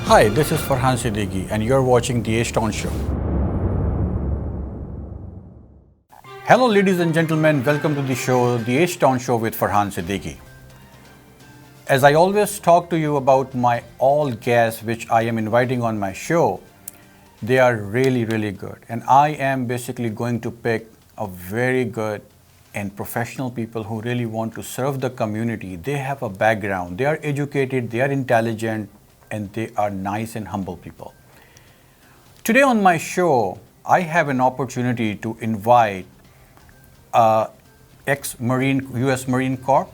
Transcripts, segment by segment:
Hi, this is Farhan Siddiqui and you're watching The H-Town Show. Hello ladies and gentlemen, welcome to the show, The H-Town Show with Farhan Siddiqui. As I always talk to you about my all guests which I am inviting on my show, they are really good. And I am basically going to pick a very good and professional people who really want to serve the community. They have a background, they are educated, they are intelligent, and they are nice and humble people. Today on my show, I have an opportunity to invite ex-Marine, U.S. Marine Corps.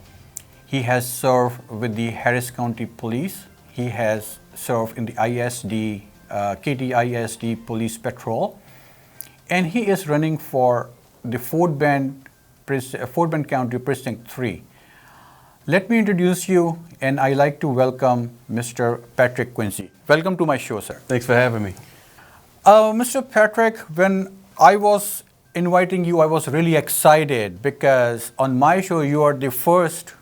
He has served with the Harris County Police. He has served in the ISD, KTISD Police Patrol. And he is running for the Fort Bend County Precinct 3. Let me introduce you, and I like to welcome Mr. Patrick Quincy. Welcome to my show, sir. Thanks for having me. Mr. Patrick, when I was inviting you, I was really excited because on my show, you are the first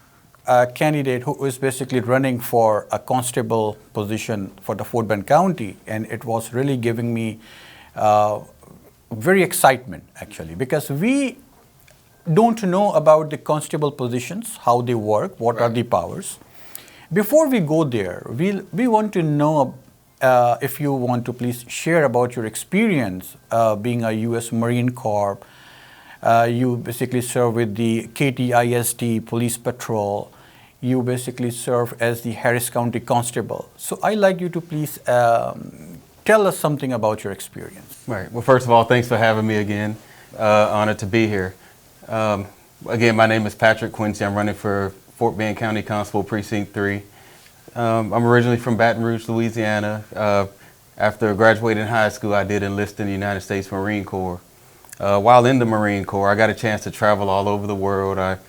candidate who is basically running for a constable position for the Fort Bend County. And it was really giving me very excitement, actually, because we don't know about the constable positions, how they work, what are the powers. Before we go there, we want to know if you want to please share about your experience being a U.S. Marine Corps. You basically serve with the KTISD Police Patrol. You basically serve as the Harris County Constable. So I'd like you to please tell us something about your experience. Right. Well, first of all, thanks for having me again. Honored to be here. Again, my name is Patrick Quincy. I'm running for Fort Bend County Constable Precinct 3. I'm originally from Baton Rouge, Louisiana. After graduating high school, I did enlist in the United States Marine Corps. While in the Marine Corps, I got a chance to travel all over the world. I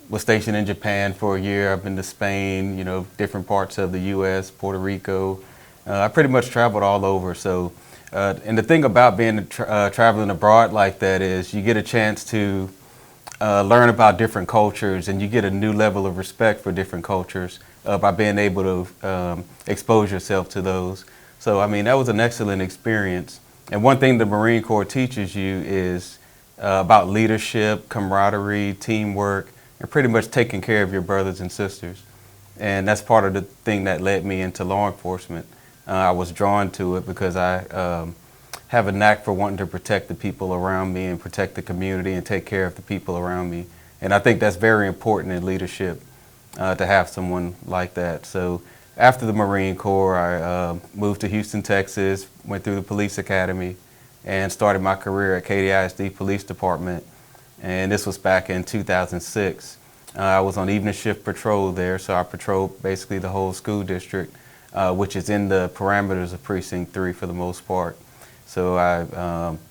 was stationed in Japan for a year. I've been to Spain, different parts of the U.S., Puerto Rico. I pretty much traveled all over. So, and the thing about being traveling abroad like that is you get a chance to learn about different cultures, and you get a new level of respect for different cultures by being able to expose yourself to those. So, I mean, that was an excellent experience. And one thing the Marine Corps teaches you is about leadership, camaraderie, teamwork, and pretty much taking care of your brothers and sisters. And that's part of the thing that led me into law enforcement. I was drawn to it because I have a knack for wanting to protect the people around me and protect the community and take care of the people around me. And I think that's very important in leadership to have someone like that. So after the Marine Corps, I moved to Houston, Texas, went through the police academy, and started my career at KTISD Police Department. And this was back in 2006. I was on evening shift patrol there, so I patrolled basically the whole school district, which is in the parameters of Precinct 3 for the most part. So I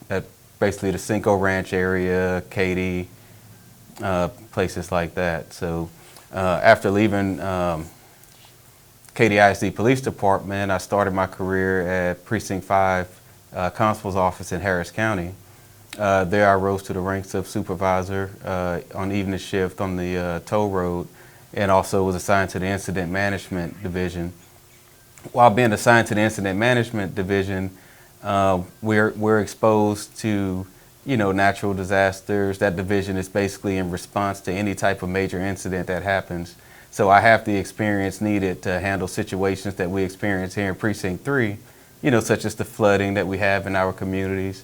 at basically the Cinco Ranch area, Katy, places like that. So after leaving KTISD Police Department, I started my career at Precinct 5 Constable's Office in Harris County. There I rose to the ranks of supervisor on evening shift on the toll road, and also was assigned to the Incident Management Division. While being assigned to the Incident Management Division, we're exposed to natural disasters. That division is basically in response to any type of major incident that happens. So I have the experience needed to handle situations that we experience here in Precinct 3, such as the flooding that we have in our communities.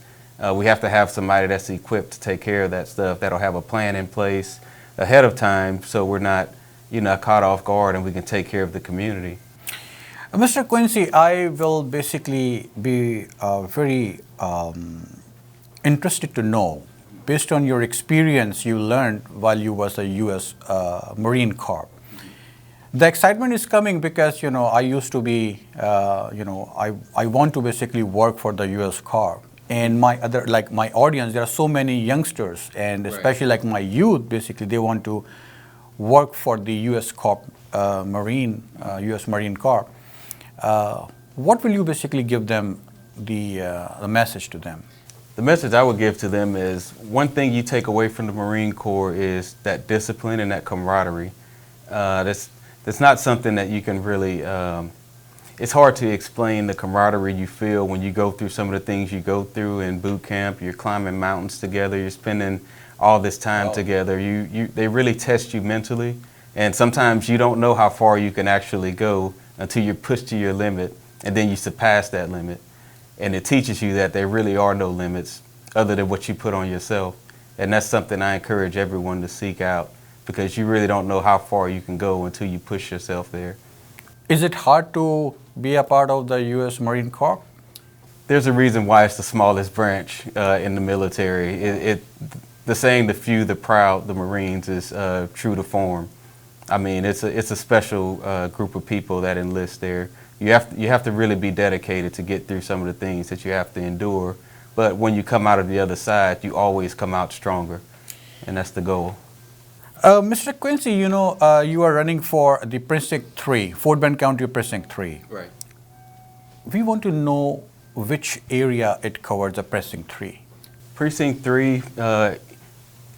We have to have somebody that's equipped to take care of that stuff, that'll have a plan in place ahead of time so we're not, caught off guard and we can take care of the community. Mr. Quincy, I will basically be very interested to know, based on your experience you learned while you was a U.S. Marine Corps. The excitement is coming because, I used to be, I want to basically work for the U.S. Corps. And my audience, there are so many youngsters, and especially like my youth, basically, they want to work for the U.S. Corps, U.S. Marine Corps. What will you basically give them the message to them? The message I would give to them is one thing you take away from the Marine Corps is that discipline and that camaraderie. That's not something that you can really, it's hard to explain the camaraderie you feel when you go through some of the things you go through in boot camp. You're climbing mountains together. You're spending all this time together. They really test you mentally, and sometimes you don't know how far you can actually go until you're pushed to your limit, and then you surpass that limit. And it teaches you that there really are no limits other than what you put on yourself. And that's something I encourage everyone to seek out, because you really don't know how far you can go until you push yourself there. Is it hard to be a part of the U.S. Marine Corps? There's a reason why it's the smallest branch in the military. The saying, the few, the proud, the Marines, is true to form. I mean, it's a special group of people that enlist there. You have to really be dedicated to get through some of the things that you have to endure. But when you come out of the other side, you always come out stronger, and that's the goal. Mr. Quincy, you are running for the Precinct 3, Fort Bend County Precinct 3. Right. We want to know which area it covers, the Precinct 3. Precinct 3,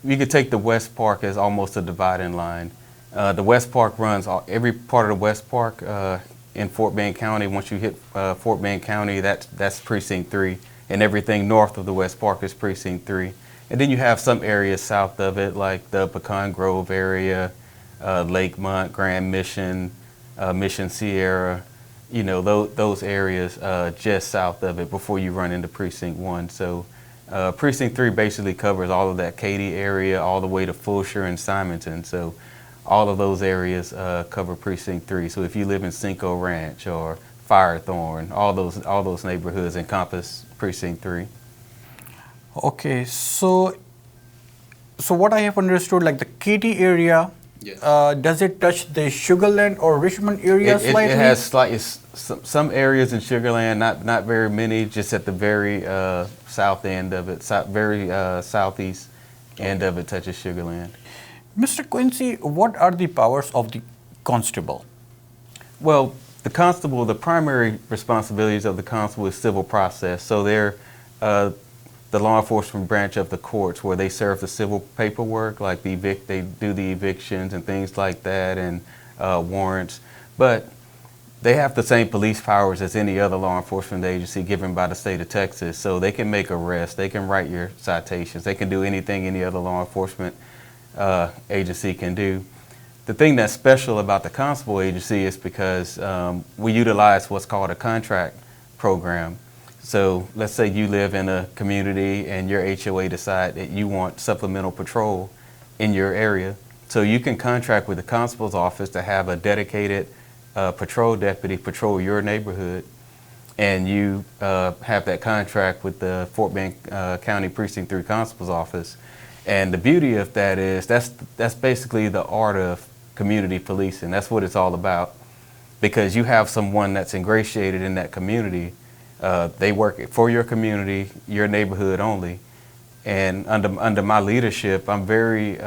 you could take the West Park as almost a dividing line. The West Park runs every part of the West Park in Fort Bend County. Once you hit Fort Bend County, that's Precinct 3, and everything north of the West Park is Precinct 3. And then you have some areas south of it, like the Pecan Grove area, Lakemont, Grand Mission, Mission Sierra, those areas just south of it before you run into Precinct 1. So Precinct 3 basically covers all of that Katy area all the way to Fulshire and Simonton. So all of those areas cover Precinct 3. So if you live in Cinco Ranch or Firethorn, all those neighborhoods encompass Precinct 3. Okay, so what I have understood, like the Katy area, yes. Does it touch the Sugarland or Richmond area slightly? It has slightly, some areas in Sugarland, not very many, just at the very south end of it, very southeast end of it touches Sugarland. Mr. Quincy, what are the powers of the constable? Well, the constable, the primary responsibilities of the constable is civil process. So they're the law enforcement branch of the courts, where they serve the civil paperwork, like they do the evictions and things like that, and warrants. But they have the same police powers as any other law enforcement agency given by the state of Texas. So they can make arrests, they can write your citations, they can do anything any other law enforcement agency can do. The thing that's special about the constable agency is because we utilize what's called a contract program. So let's say you live in a community and your HOA decide that you want supplemental patrol in your area. So you can contract with the constable's office to have a dedicated patrol deputy patrol your neighborhood, and you have that contract with the Fort Bend County Precinct 3 Constable's Office. And the beauty of that is that's basically the art of community policing. That's what it's all about, because you have someone that's ingratiated in that community. They work for your community, your neighborhood only. And under my leadership, I'm very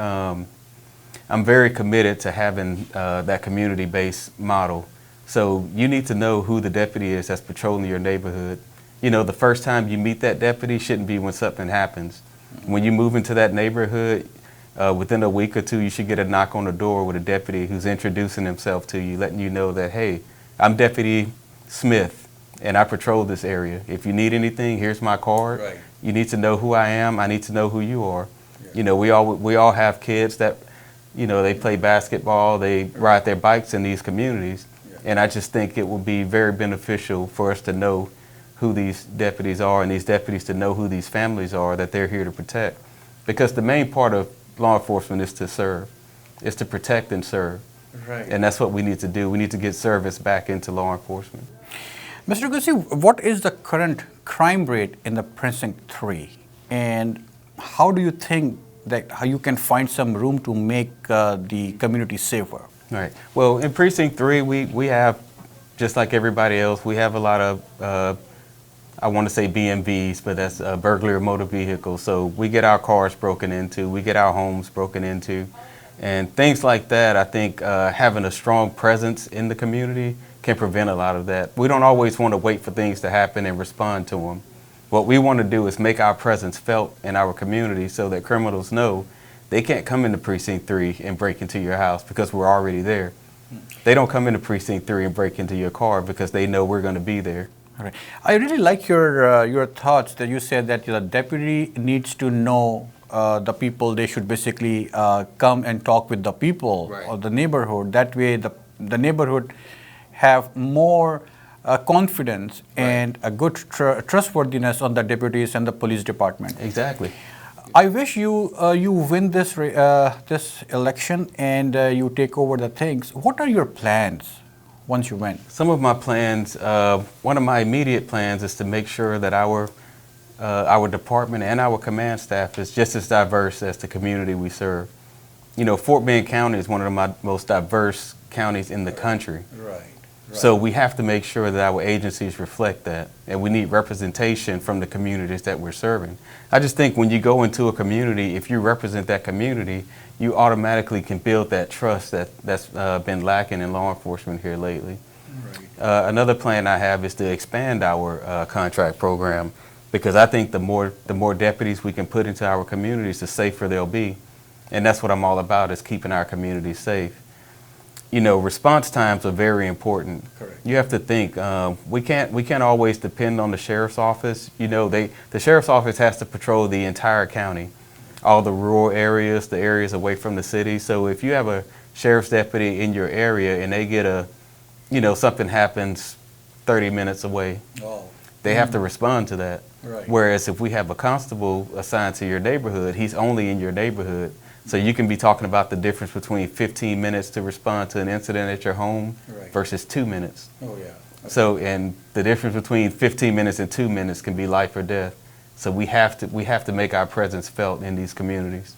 committed to having that community-based model. So you need to know who the deputy is that's patrolling your neighborhood. The first time you meet that deputy shouldn't be when something happens. When you move into that neighborhood, within a week or two, you should get a knock on the door with a deputy who's introducing himself to you, letting you know that, hey, I'm Deputy Smith, and I patrol this area. If you need anything, here's my card. Right. You need to know who I am. I need to know who you are. Yeah. We all have kids that, they play basketball, they ride their bikes in these communities. Yeah. And I just think it will be very beneficial for us to know who these deputies are, and these deputies to know who these families are that they're here to protect. Because the main part of law enforcement is to serve, is to protect and serve. Right. And that's what we need to do. We need to get service back into law enforcement. Mr. Gussi, what is the current crime rate in the Precinct 3? And how do you think that how you can find some room to make the community safer? Right. Well, in Precinct 3, we have, just like everybody else, we have a lot of, I want to say BMVs, but that's burglary motor vehicles. So we get our cars broken into, we get our homes broken into, and things like that. I think having a strong presence in the community can prevent a lot of that. We don't always want to wait for things to happen and respond to them. What we want to do is make our presence felt in our community so that criminals know they can't come into Precinct 3 and break into your house because we're already there. They don't come into precinct 3 and break into your car because they know we're going to be there. All right. I really like your thoughts that you said that the deputy needs to know the people. They should basically come and talk with the people of the neighborhood. That way, the neighborhood have more confidence and a good trustworthiness on the deputies and the police department. Exactly. I wish you win this this election and you take over the things. What are your plans once you win? Some of my plans, one of my immediate plans is to make sure that our department and our command staff is just as diverse as the community we serve. You know, Fort Bend County is one of the most diverse counties in the country. Right. So we have to make sure that our agencies reflect that, and we need representation from the communities that we're serving. I just think when you go into a community, if you represent that community, you automatically can build that trust that's been lacking in law enforcement here lately. Right. Another plan I have is to expand our contract program, because I think the more deputies we can put into our communities, the safer they'll be. And that's what I'm all about, is keeping our communities safe. You know, response times are very important. Correct. You have to think, we can't always depend on the sheriff's office. You know, the sheriff's office has to patrol the entire county, all the rural areas, the areas away from the city. So if you have a sheriff's deputy in your area and they get something happens 30 minutes away, they have to respond to that. Right. Whereas if we have a constable assigned to your neighborhood, he's only in your neighborhood. So you can be talking about the difference between 15 minutes to respond to an incident at your home versus 2 minutes. Oh, yeah. Okay. So, and the difference between 15 minutes and 2 minutes can be life or death. So we have to make our presence felt in these communities.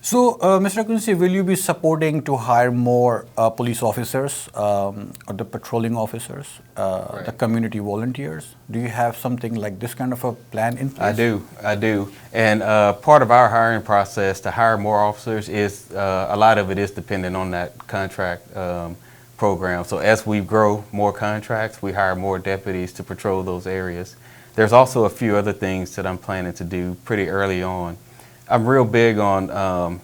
So, Mr. Quincy, will you be supporting to hire more police officers, or the patrolling officers, the community volunteers? Do you have something like this kind of a plan in place? I do. And part of our hiring process to hire more officers is, a lot of it is dependent on that contract program. So as we grow more contracts, we hire more deputies to patrol those areas. There's also a few other things that I'm planning to do pretty early on. I'm real big on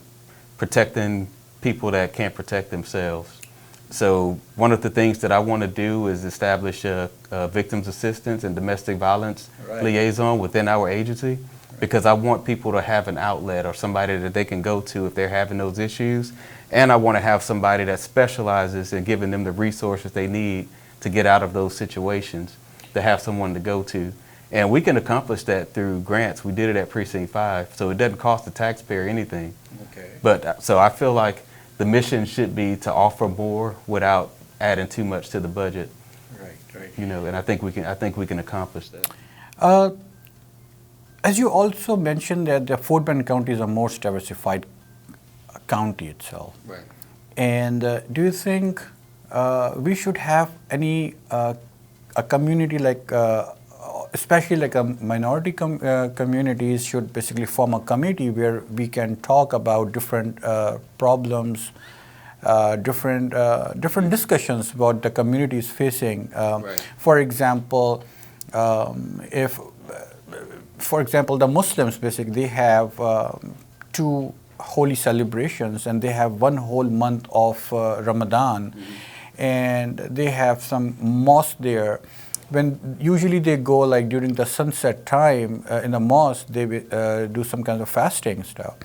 protecting people that can't protect themselves. So one of the things that I want to do is establish a victims assistance and domestic violence liaison within our agency, because I want people to have an outlet or somebody that they can go to if they're having those issues. And I want to have somebody that specializes in giving them the resources they need to get out of those situations, to have someone to go to. And we can accomplish that through grants. We did it at Precinct 5, so it doesn't cost the taxpayer anything. Okay. But so I feel like the mission should be to offer more without adding too much to the budget. Right. You know, and I think we can accomplish that. As you also mentioned that the Fort Bend County is a most diversified county itself. Right. And do you think we should have any a community like especially like a minority communities should basically form a committee where we can talk about different problems, different discussions about the communities facing. For example, for example, the Muslims basically they have 2 holy celebrations and they have 1 whole month of Ramadan, and they have some mosque there. When usually they go like during the sunset time in the mosque, they do some kind of fasting stuff.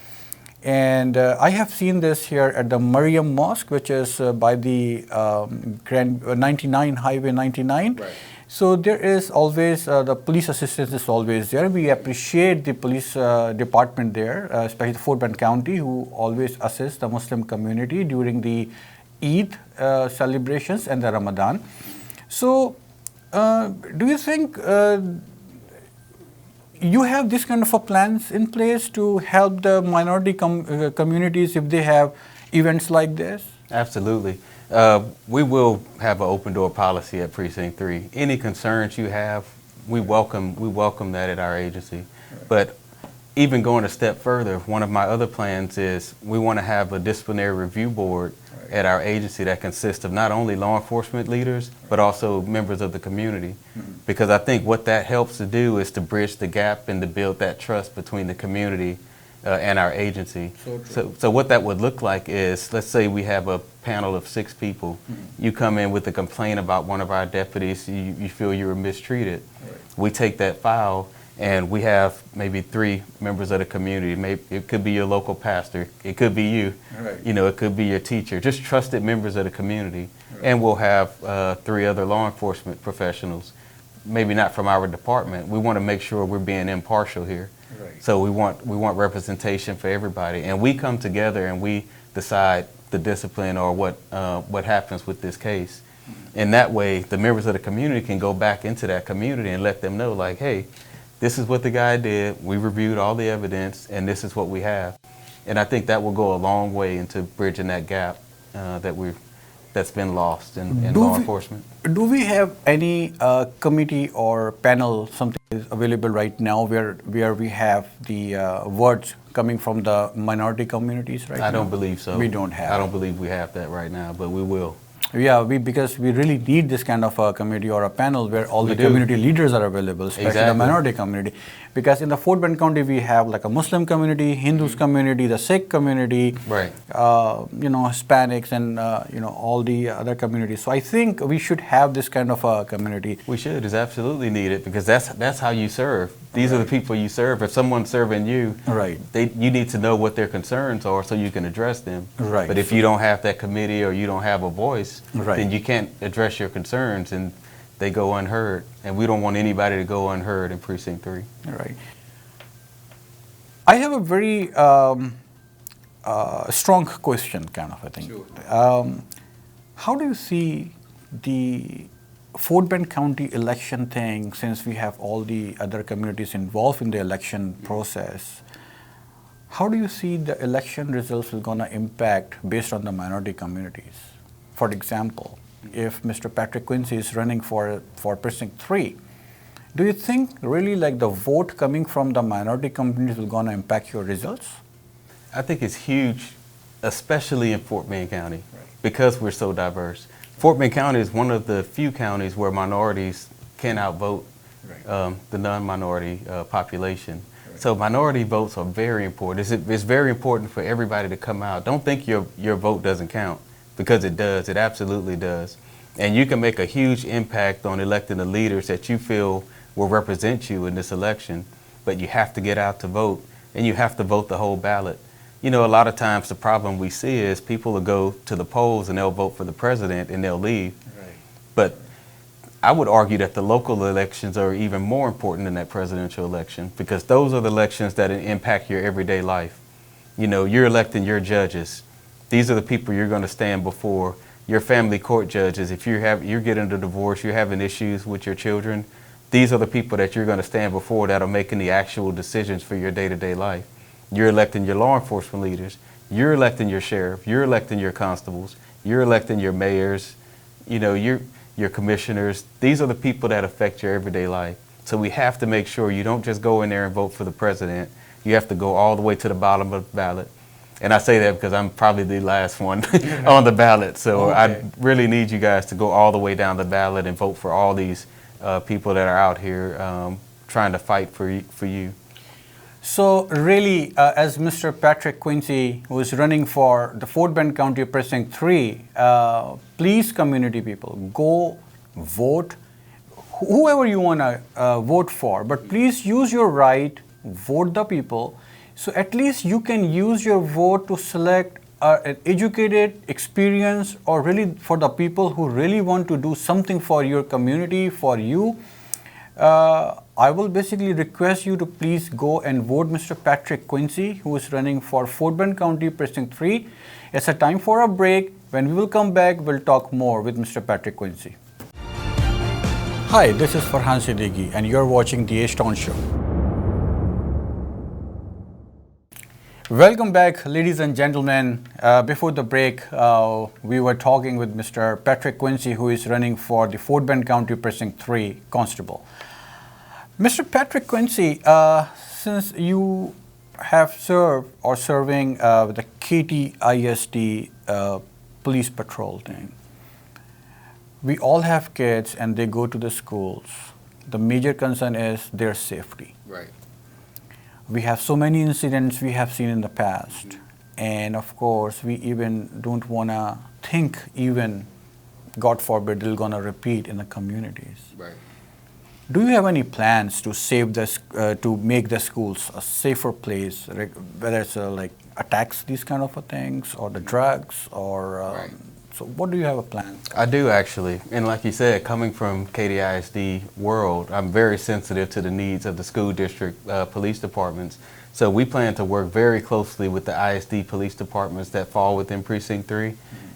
And I have seen this here at the Mariam Mosque, which is by the 99 Highway 99. Right. So there is always, the police assistance is always there. We appreciate the police department there, especially the Fort Bend County, who always assists the Muslim community during the Eid celebrations and the Ramadan. So do you think you have this kind of a plans in place to help the minority communities if they have events like this? Absolutely. We will have an open door policy at Precinct 3. Any concerns you have, we welcome that at our agency. Right. But even going a step further, one of my other plans is we want to have a disciplinary review board at our agency that consists of not only law enforcement leaders, but also members of the community. Because I think what that helps to do is to bridge the gap and to build that trust between the community and our agency. So true. So what that would look like is, let's say we have a panel of 6 people. You come in with a complaint about one of our deputies, you feel you were mistreated. Right. We take that file and we have maybe 3 members of the community. Maybe it could be your local pastor, it could be you, Right. it could be your teacher, just trusted members of the community. Right. And we'll have 3 other law enforcement professionals, maybe not from our department. We want to make sure we're being impartial here. Right. So we want representation for everybody, and we come together and we decide the discipline or what happens with this case. In that way, the members of the community can go back into that community and let them know, like, hey, this is what the guy did. We reviewed all the evidence, and this is what we have. And I think that will go a long way into bridging that gap that's been lost in law enforcement. Do we have any committee or panel, something is available right now where we have the words coming from the minority communities right now? I don't believe so. We don't have. I don't believe we have that right now, but we will. Yeah, because we really need this kind of a committee or a panel where all the do. community leaders are available, especially the Exactly. minority community. Because in the Fort Bend County, we have like a Muslim community, Hindus community, the Sikh community, Right. Hispanics, and all the other communities. So I think we should have this kind of a community. We should. It's absolutely needed because that's how you serve. These are the people you serve. If someone's serving you, Right. you need to know what their concerns are so you can address them. Right. But if you don't have that committee or you don't have a voice, Right. then you can't address your concerns and they go unheard. And we don't want anybody to go unheard in Precinct 3. Right. I have a very strong question, kind of, I think. Sure. How do you see the Fort Bend County election thing, since we have all the other communities involved in the election process? How do you see the election results will gonna impact based on the minority communities? For example, if Mr. Patrick Quincy is running for Precinct 3, do you think really like the vote coming from the minority communities will gonna impact your results? I think it's huge, especially in Fort Bend County, because we're so diverse. Fort Bend County is one of the few counties where minorities can outvote the non-minority population. So minority votes are very important. It's very important for everybody to come out. Don't think your vote doesn't count, because it does. It absolutely does. And you can make a huge impact on electing the leaders that you feel will represent you in this election, but you have to get out to vote, and you have to vote the whole ballot. A lot of times the problem we see is people will go to the polls and they'll vote for the president and they'll leave. Right. But I would argue that the local elections are even more important than that presidential election, because those are the elections that impact your everyday life. You're electing your judges. These are the people you're going to stand before. Your family court judges. If you're getting a divorce, you're having issues with your children, these are the people that you're going to stand before that are making the actual decisions for your day-to-day life. You're electing your law enforcement leaders. You're electing your sheriff. You're electing your constables. You're electing your mayors. Your commissioners. These are the people that affect your everyday life. So we have to make sure you don't just go in there and vote for the president. You have to go all the way to the bottom of the ballot. And I say that because I'm probably the last one on the ballot. So I really need you guys to go all the way down the ballot and vote for all these people that are out here trying to fight for you. So really, as Mr. Patrick Quincy, who is running for the Fort Bend County Precinct 3, please, community people, go vote, whoever you want to vote for, but please use your right, vote the people, so at least you can use your vote to select an educated, experienced, or really for the people who really want to do something for your community, for you. I will basically request you to please go and vote Mr. Patrick Quincy, who is running for Fort Bend County Precinct 3. It's a time for a break. When we will come back, we'll talk more with Mr. Patrick Quincy. Hi, this is Farhan Siddiqui, and you're watching The H-Town Show. Welcome back, ladies and gentlemen. Before the break, we were talking with Mr. Patrick Quincy, who is running for the Fort Bend County Precinct 3 Constable. Mr. Patrick Quincy, since you have served or serving with the KTISD police patrol thing, we all have kids and they go to the schools. The major concern is their safety. Right. We have so many incidents we have seen in the past. And of course, we even don't want to think even, God forbid, they're going to repeat in the communities. Right. Do you have any plans to save this, to make the schools a safer place, whether it's like attacks, these kind of things, or the drugs, or Right. so? What do you have a plan? I do actually, and like you said, coming from KDISD world, I'm very sensitive to the needs of the school district police departments. So we plan to work very closely with the ISD police departments that fall within Precinct 3.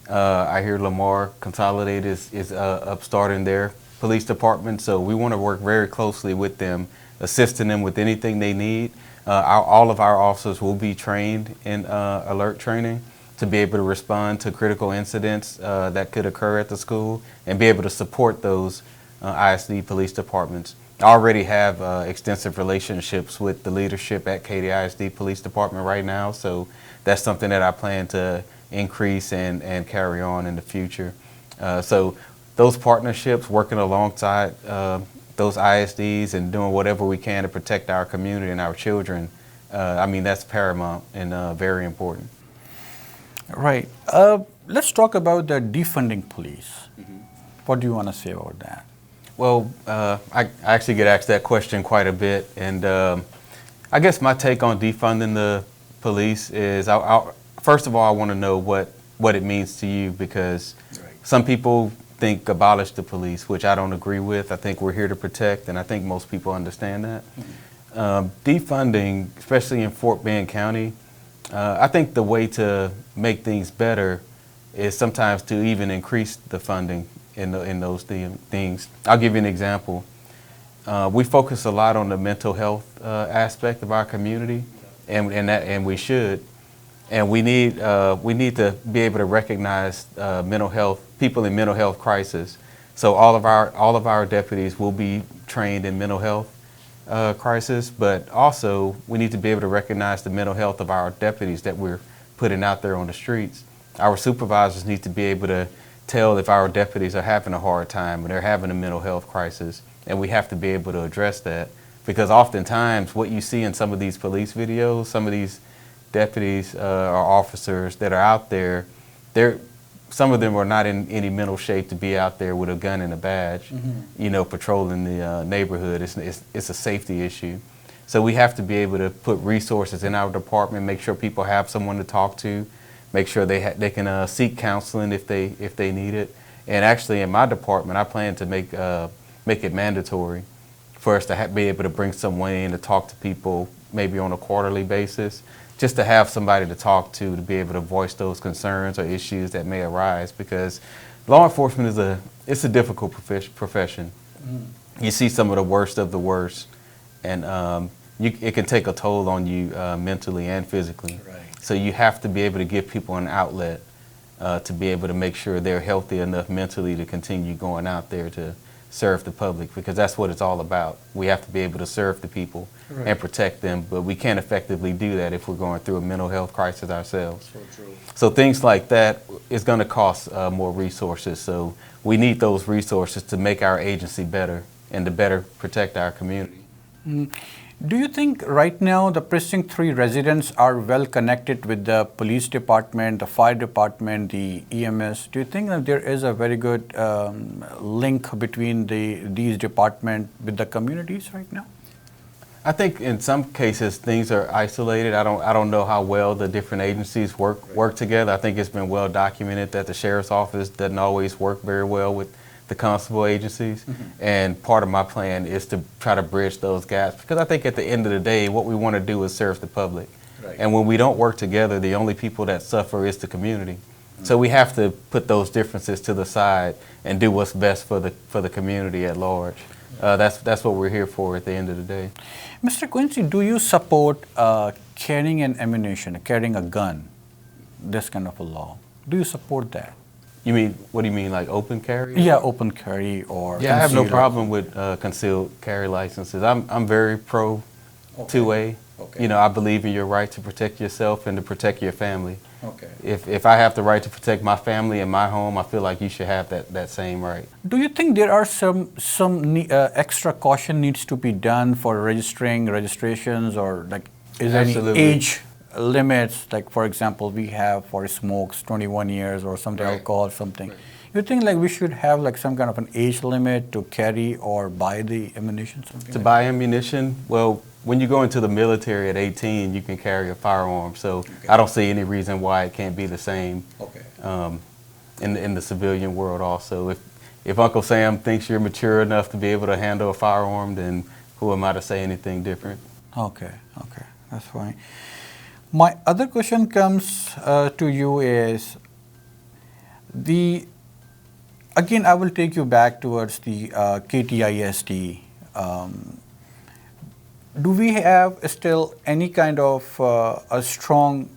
I hear Lamar Consolidated is upstarting their police department, so we want to work very closely with them, assisting them with anything they need. All of our officers will be trained in alert training to be able to respond to critical incidents that could occur at the school and be able to support those ISD police departments. I already have extensive relationships with the leadership at KDISD Police Department right now, so that's something that I plan to increase and carry on in the future. So those partnerships, working alongside those ISDs and doing whatever we can to protect our community and our children, I mean, that's paramount and very important. Right. Let's talk about the defunding police. What do you want to say about that? Well, I actually get asked that question quite a bit, and I guess my take on defunding the police is, first of all, I want to know what it means to you, because some people think abolish the police, which I don't agree with. I think we're here to protect, and I think most people understand that. Defunding, especially in Fort Bend County, I think the way to make things better is sometimes to even increase the funding in those things. I'll give you an example. We focus a lot on the mental health aspect of our community, and we should. And we need to be able to recognize mental health, people in mental health crisis. So all of our deputies will be trained in mental health crisis, but also we need to be able to recognize the mental health of our deputies that we're putting out there on the streets. Our supervisors need to be able to tell if our deputies are having a hard time or they're having a mental health crisis, and we have to be able to address that, because oftentimes what you see in some of these police videos, some of these deputies or officers that are out there, some of them are not in any mental shape to be out there with a gun and a badge, you know, patrolling the neighborhood. It's a safety issue. So we have to be able to put resources in our department, make sure people have someone to talk to, make sure they can seek counseling if they need it. And actually, in my department, I plan to make it mandatory for us to be able to bring someone in to talk to people, maybe on a quarterly basis, just to have somebody to talk to be able to voice those concerns or issues that may arise, because law enforcement is a difficult profession. You see some of the worst of the worst, and it can take a toll on you mentally and physically. Right. So you have to be able to give people an outlet to be able to make sure they're healthy enough mentally to continue going out there to serve the public, because that's what it's all about. We have to be able to serve the people and protect them, but we can't effectively do that if we're going through a mental health crisis ourselves. So true. So things like that is going to cost more resources. So we need those resources to make our agency better and to better protect our community. Do you think right now the Precinct 3 residents are well connected with the police department, the fire department, the EMS? Do you think that there is a very good link between these departments with the communities right now? I think in some cases things are isolated. I don't know how well the different agencies work together. I think it's been well documented that the sheriff's office doesn't always work very well with the constable agencies, and part of my plan is to try to bridge those gaps, because I think at the end of the day what we want to do is serve the public. And when we don't work together, the only people that suffer is the community. So we have to put those differences to the side and do what's best for the community at large. That's what we're here for at the end of the day. Mr. Quincy, do you support carrying an ammunition, carrying a gun, this kind of a law? Do you support that? What do you mean, like open carry? Yeah, open carry or Yeah, I have no concealed. problem with concealed carry licenses. I'm very pro 2A. Okay. You know, I believe in your right to protect yourself and to protect your family. Okay. If I have the right to protect my family and my home, I feel like you should have that same right. Do you think there are some extra caution needs to be done for registrations, or like Is there any Absolutely. age limits? Like, for example, we have for smokes 21 years or something, Right. alcohol or something. Right. You think like we should have like some kind of an age limit to carry or buy the ammunition? Something To like buy ammunition, well, when you go into the military at 18, you can carry a firearm. So I don't see any reason why it can't be the same that? Okay. in the civilian world also. If Uncle Sam thinks you're mature enough to be able to handle a firearm, then who am I to say anything different? Okay, okay, that's fine. My other question comes to you is again, I will take you back towards the KTISD. Do we have still any kind of a strong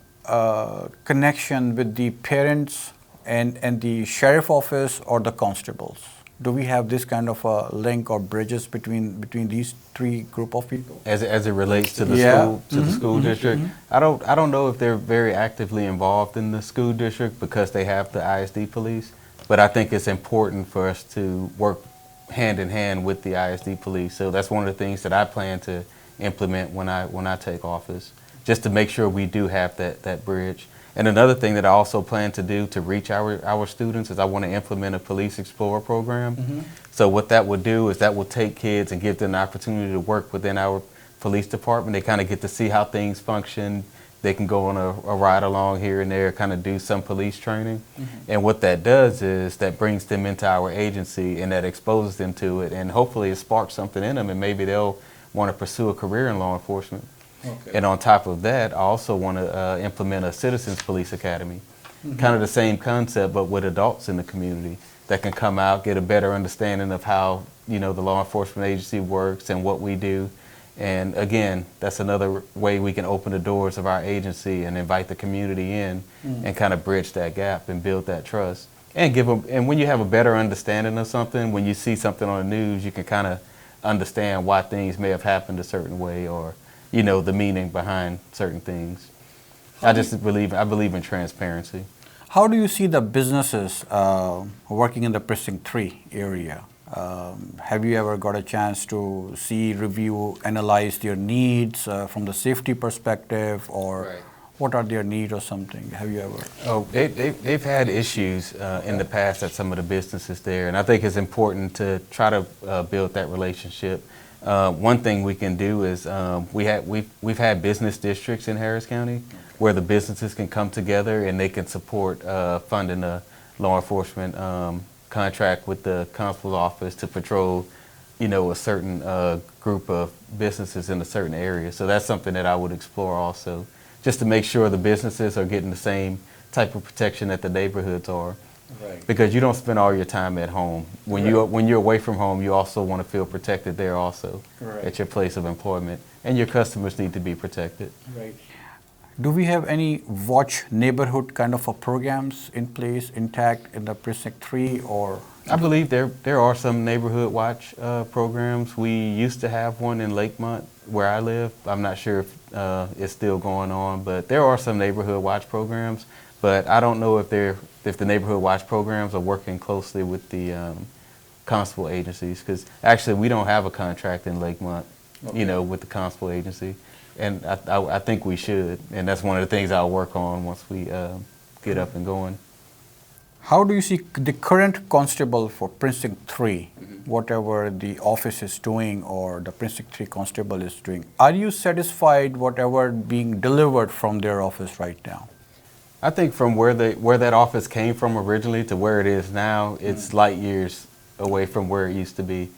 connection with the parents and the sheriff office or the constables? Do we have this kind of a link or bridges between these three group of people? As it relates to the Yeah. school the school district, I don't know if they're very actively involved in the school district because they have the ISD police, but I think it's important for us to work hand in hand with the ISD police. So that's one of the things that I plan to implement when I take office, just to make sure we do have that bridge. And another thing that I also plan to do to reach our students is I want to implement a Police Explorer program. So what that would do is that will take kids and give them the opportunity to work within our police department. They kind of get to see how things function. They can go on a ride along here and there, kind of do some police training. And what that does is that brings them into our agency and that exposes them to it. And hopefully it sparks something in them and maybe they'll want to pursue a career in law enforcement. Okay. And on top of that, I also want to implement a Citizens Police Academy. Kind of the same concept, but with adults in the community that can come out, get a better understanding of how, the law enforcement agency works and what we do. And again, that's another way we can open the doors of our agency and invite the community in and kind of bridge that gap and build that trust. And and when you have a better understanding of something, when you see something on the news, you can kind of understand why things may have happened a certain way or the meaning behind certain things. I believe in transparency. How do you see the businesses working in the Precinct 3 area? Have you ever got a chance to see, review, analyze their needs from the safety perspective, or Right. what are their needs or something? Have you ever? Oh, they've had issues in the past at some of the businesses there, and I think it's important to try to build that relationship. One thing we can do is we've had business districts in Harris County where the businesses can come together and they can support funding a law enforcement contract with the constable's office to patrol, a certain group of businesses in a certain area. So that's something that I would explore also, just to make sure the businesses are getting the same type of protection that the neighborhoods are. Right. Because you don't spend all your time at home. When you're away from home, you also want to feel protected there also Right. at your place of employment, and your customers need to be protected. Right. Do we have any watch neighborhood kind of a programs in place, intact in the Precinct 3, or? I believe there are some neighborhood watch programs. We used to have one in Lakemont where I live. I'm not sure if it's still going on, but there are some neighborhood watch programs. But I don't know if the neighborhood watch programs are working closely with the constable agencies, because actually we don't have a contract in Lakemont, with the constable agency, and I think we should, and that's one of the things I'll work on once we get up and going. How do you see the current constable for Precinct 3, whatever the office is doing or the Precinct 3 constable is doing? Are you satisfied whatever being delivered from their office right now? I think from where that office came from originally to where it is now, it's light years away from where it used to be.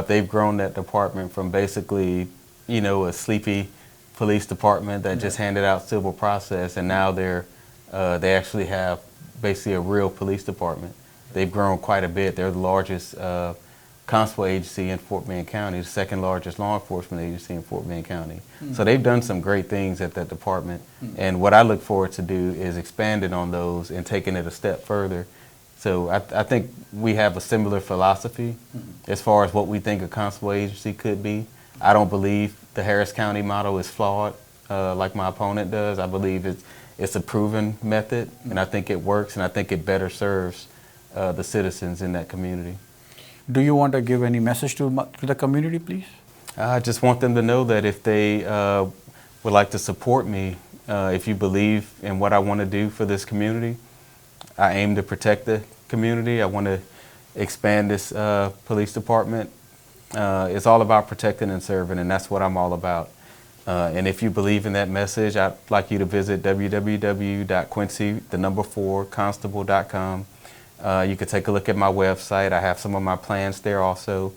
They've grown that department from basically, a sleepy police department that just handed out civil process, and now they actually have basically a real police department. They've grown quite a bit. They're the largest constable agency in Fort Bend County, the second largest law enforcement agency in Fort Bend County. So they've done some great things at that department. And what I look forward to do is expanding on those and taking it a step further. So I think we have a similar philosophy as far as what we think a constable agency could be. I don't believe the Harris County model is flawed like my opponent does. I believe it's a proven method, and I think it works, and I think it better serves the citizens in that community. Do you want to give any message to the community, please? I just want them to know that if they would like to support me, if you believe in what I want to do for this community, I aim to protect the community. I want to expand this police department. It's all about protecting and serving, and that's what I'm all about. And if you believe in that message, I'd like you to visit www.quincy4constable.com. You can take a look at my website. I have some of my plans there also.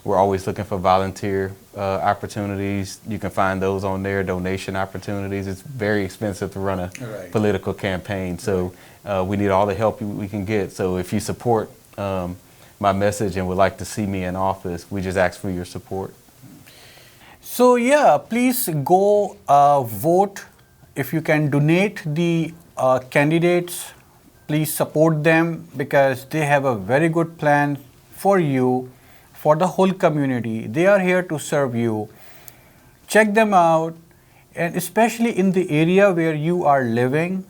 We're always looking for volunteer opportunities. You can find those on there, donation opportunities. It's very expensive to run a political campaign, so we need all the help we can get. So if you support my message and would like to see me in office, we just ask for your support. So yeah, please go vote. If you can donate the candidates, please support them because they have a very good plan for you, for the whole community. They are here to serve you. Check them out, and especially in the area where you are living,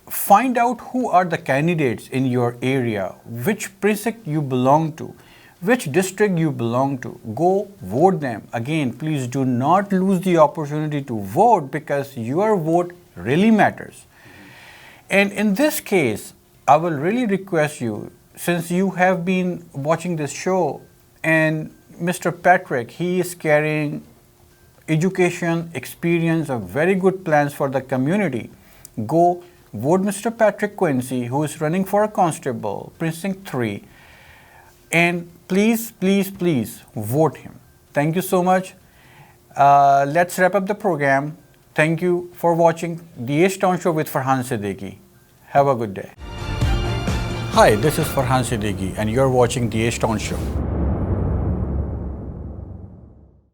find out who are the candidates in your area, which precinct you belong to, which district you belong to. Go vote them. Again, please do not lose the opportunity to vote because your vote really matters. And in this case, I will really request you, since you have been watching this show, and Mr. Patrick, he is carrying education, experience, of very good plans for the community. Go vote Mr. Patrick Quincy, who is running for a constable, Precinct 3. And please, please, please vote him. Thank you so much. Let's wrap up the program. Thank you for watching the H Town Show with Farhan Siddiqui. Have a good day. Hi, this is Farhan Siddiqui and you're watching the H Town Show.